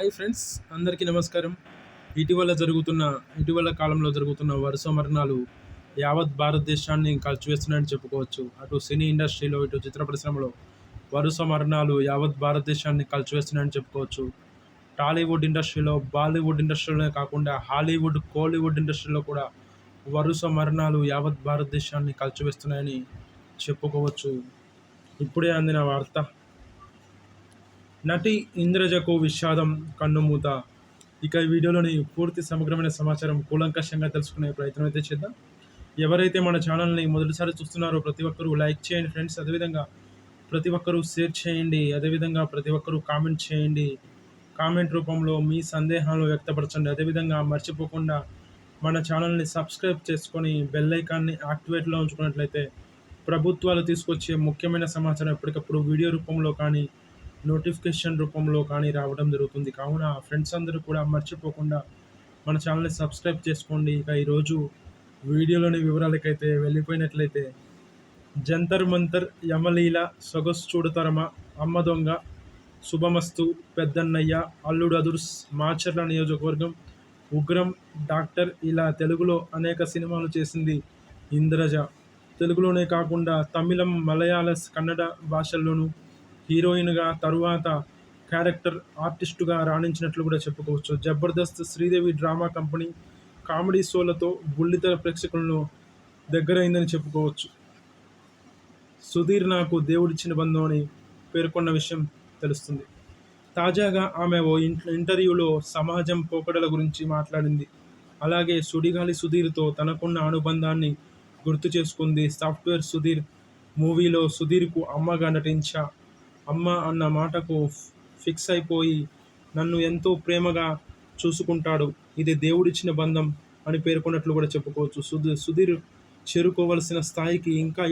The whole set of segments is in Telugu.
హాయ్ ఫ్రెండ్స్, అందరికీ నమస్కారం. ఇటీవల కాలంలో జరుగుతున్న వరుస మరణాలు యావత్ భారతదేశాన్ని కలిచివేస్తున్నాయని చెప్పుకోవచ్చు. అటు సినీ ఇండస్ట్రీలో, ఇటు చిత్ర పరిశ్రమలో వరుస మరణాలు యావత్ భారతదేశాన్ని కలిచివేస్తున్నాయని చెప్పుకోవచ్చు. టాలీవుడ్ ఇండస్ట్రీలో, బాలీవుడ్ ఇండస్ట్రీలోనే కాకుండా హాలీవుడ్, కోలీవుడ్ ఇండస్ట్రీలో కూడా వరుస మరణాలు యావత్ భారతదేశాన్ని కలిచివేస్తున్నాయని చెప్పుకోవచ్చు. ఇప్పుడే అందిన వార్త. నటి ఇంద్రజకు విషాదం కన్నుమూత. ఇక ఈ వీడియోలోని పూర్తి సమగ్రమైన సమాచారం కూలంకషంగా తెలుసుకునే ప్రయత్నం అయితే చేద్దాం. ఎవరైతే మన ఛానల్ని మొదటిసారి చూస్తున్నారో ప్రతి ఒక్కరూ లైక్ చేయండి ఫ్రెండ్స్. అదేవిధంగా ప్రతి ఒక్కరూ షేర్ చేయండి. అదేవిధంగా ప్రతి ఒక్కరూ కామెంట్ చేయండి. కామెంట్ రూపంలో మీ సందేహాలను వ్యక్తపరచండి. అదేవిధంగా మర్చిపోకుండా మన ఛానల్ని సబ్స్క్రైబ్ చేసుకొని బెల్ ఐకాన్ని యాక్టివేట్లో ఉంచుకున్నట్లయితే ప్రభుత్వాలు తీసుకొచ్చే ముఖ్యమైన సమాచారం ఎప్పటికప్పుడు వీడియో రూపంలో కానీ నోటిఫికేషన్ రూపంలో కానీ రావడం జరుగుతుంది. కావున ఫ్రెండ్స్ అందరూ కూడా మర్చిపోకుండా మన ఛానల్ని సబ్స్క్రైబ్ చేసుకోండి. ఇక ఈరోజు వీడియోలోని వివరాలకైతే వెళ్ళిపోయినట్లయితే, జంతర్ మంతర్ యమలీల సొగసు చూడతరమా, అమ్మ దొంగ, శుభమస్తు, పెద్దన్నయ్య, అల్లుడు అదుర్స్, మాచర్ల నియోజకవర్గం, ఉగ్రం, డాక్టర్ ఇలా తెలుగులో అనేక సినిమాలు చేసింది ఇంద్రజ. తెలుగులోనే కాకుండా తమిళం, మలయాళ, కన్నడ భాషల్లోనూ హీరోయిన్గా, తరువాత క్యారెక్టర్ ఆర్టిస్టుగా రాణించినట్లు కూడా చెప్పుకోవచ్చు. Jabardasth, Sridevi drama company, comedy షోలతో బుల్లితెర ప్రేక్షకులను దగ్గరైందని చెప్పుకోవచ్చు. సుధీర్ నాకు దేవుడిచ్చిన బంధం అని పేర్కొన్న విషయం తెలుస్తుంది. తాజాగా ఆమె ఓ ఇంటర్వ్యూలో సమాజం పోకడల గురించి మాట్లాడింది. అలాగే సుడిగాలి సుధీర్తో తనకున్న అనుబంధాన్ని గుర్తు చేసుకుంది. సాఫ్ట్వేర్ సుధీర్ మూవీలో సుధీర్కు అమ్మగా నటించా. అమ్మ అన్న మాటకు ఫిక్స్ అయిపోయి నన్ను ఎంతో ప్రేమగా చూసుకుంటాడు, ఇది దేవుడిచ్చిన బంధం అని పేర్కొన్నట్లు కూడా చెప్పుకోవచ్చు. సుధీర్ చేరుకోవలసిన స్థాయికి ఇంకా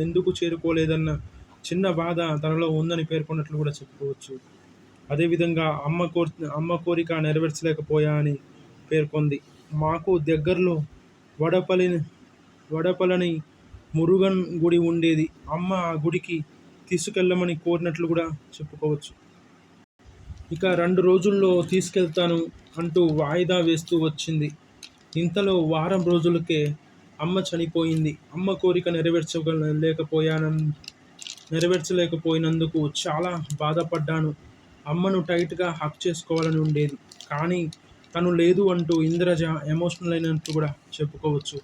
ఎందుకు చేరుకోలేదన్న చిన్న బాధ తనలో ఉందని పేర్కొన్నట్లు కూడా చెప్పుకోవచ్చు. అదేవిధంగా అమ్మ కోరిక నెరవేర్చలేకపోయా అని పేర్కొంది. మాకు దగ్గరలో వడపలని మురుగన్ గుడి ఉండేది. అమ్మ ఆ గుడికి తీసుకెళ్ళమని కోరినట్లు కూడా చెప్పుకోవచ్చు. ఇక 2 రోజుల్లో తీసుకెళ్తాను అంటూ వాయిదా వేస్తూ వచ్చింది. ఇంతలో వారం రోజులకే అమ్మ చనిపోయింది. అమ్మ కోరిక నెరవేర్చలేకపోయినందుకు చాలా బాధపడ్డాను. అమ్మను టైట్గా హక్ చేసుకోవాలని ఉండేది, కానీ తను లేదు అంటూ ఇంద్రజ ఎమోషనల్ అయినట్టు కూడా చెప్పుకోవచ్చు.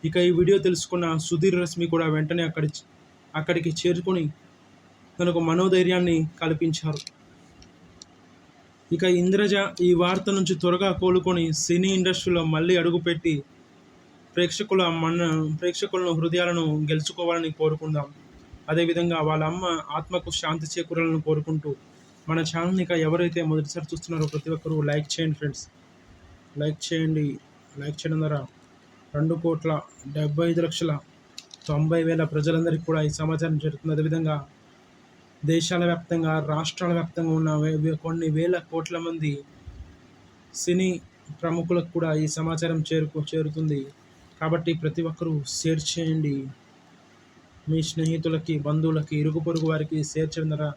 ఇక ఈ వీడియో తెలుసుకున్న సుధీర్, రశ్మి కూడా వెంటనే అక్కడికి చేరుకొని తనకు మనోధైర్యాన్ని కల్పించారు. ఇక ఇంద్రజ ఈ వార్త నుంచి త్వరగా కోలుకొని సినీ ఇండస్ట్రీలో మళ్ళీ అడుగుపెట్టి ప్రేక్షకులను హృదయాలను గెలుచుకోవాలని కోరుకుందాం. అదేవిధంగా వాళ్ళ అమ్మ ఆత్మకు శాంతి చేకూరాలని కోరుకుంటూ మన ఛానల్ని ఇక ఎవరైతే మొదటిసారి చూస్తున్నారో ప్రతి ఒక్కరూ లైక్ చేయండి ఫ్రెండ్స్. లైక్ చేయండి. లైక్ చేయడం ద్వారా 2,75,90,000 ప్రజలందరికీ కూడా ఈ సమాచారం చేరుతుంది. అదేవిధంగా దేశాల వ్యాప్తంగా, రాష్ట్రాల వ్యాప్తంగా ఉన్న కొన్ని వేల కోట్ల మంది సినీ ప్రముఖులకు కూడా ఈ సమాచారం చేరుతుంది. కాబట్టి ప్రతి ఒక్కరూ షేర్ చేయండి. మీ స్నేహితులకి, బంధువులకి, ఇరుగు పొరుగు వారికి షేర్ చేయడం ద్వారా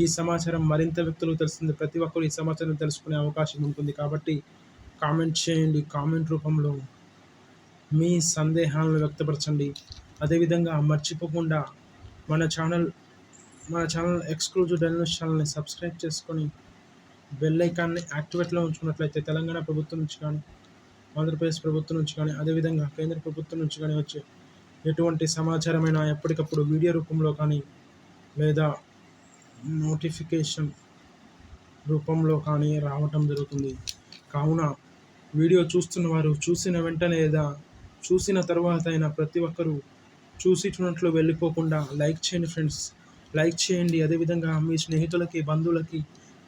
ఈ సమాచారం మరింత వ్యక్తులకు తెలుస్తుంది. ప్రతి ఒక్కరు ఈ సమాచారం తెలుసుకునే అవకాశం ఉంటుంది. కాబట్టి కామెంట్ చేయండి. కామెంట్ రూపంలో మీ సందేహాలను వ్యక్తపరచండి. అదేవిధంగా మర్చిపోకుండా మన ఛానల్ ఎక్స్క్లూజివ్ డైనమిక్స్ ఛానల్ని సబ్స్క్రైబ్ చేసుకొని బెల్ ఐకాన్ని యాక్టివేట్లో ఉంచుకున్నట్లయితే తెలంగాణ ప్రభుత్వం నుంచి కానీ, ఆంధ్రప్రదేశ్ ప్రభుత్వం నుంచి కానీ, అదేవిధంగా కేంద్ర ప్రభుత్వం నుంచి కానీ వచ్చే ఎటువంటి సమాచారమైనా ఎప్పటికప్పుడు వీడియో రూపంలో కానీ లేదా నోటిఫికేషన్ రూపంలో కానీ రావటం జరుగుతుంది. కావున వీడియో చూస్తున్న వారు చూసిన వెంటనే లేదా చూసిన తర్వాత అయినా ప్రతి ఒక్కరూ చూసినట్లు వెళ్ళిపోకుండా లైక్ చేయండి ఫ్రెండ్స్. లైక్ చేయండి. అదేవిధంగా మీ స్నేహితులకి, బంధువులకి,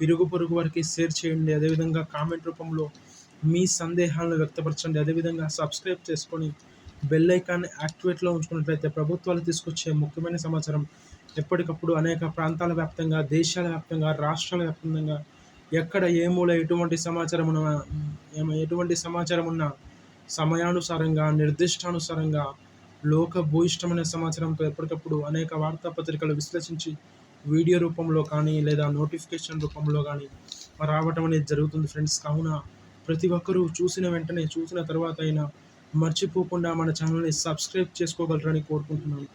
ఇరుగు పొరుగు వారికి షేర్ చేయండి. అదేవిధంగా కామెంట్ రూపంలో మీ సందేహాలను వ్యక్తపరచండి. అదేవిధంగా సబ్స్క్రైబ్ చేసుకొని బెల్ ఐకాన్ని యాక్టివేట్లో ఉంచుకున్నట్లయితే ప్రభుత్వాలు తీసుకొచ్చే ముఖ్యమైన సమాచారం ఎప్పటికప్పుడు అనేక ప్రాంతాల వ్యాప్తంగా, దేశాల వ్యాప్తంగా, రాష్ట్రాల వ్యాప్తంగా ఎక్కడ ఏ మూల ఎటువంటి సమాచారం ఉన్నా సమయానుసారంగా, నిర్దిష్టానుసారంగా, లోక భూయిష్టమైన సమాచారంతో ఎప్పటికప్పుడు అనేక వార్తాపత్రికలు విశ్లేషించి వీడియో రూపంలో కానీ లేదా నోటిఫికేషన్ రూపంలో కానీ రావటం అనేది జరుగుతుంది ఫ్రెండ్స్. కావున ప్రతి ఒక్కరూ చూసిన వెంటనే, చూసిన తర్వాత అయినా మర్చిపోకుండా మన ఛానల్‌ని సబ్స్క్రైబ్ చేసుకోగలరని కోరుకుంటున్నాను.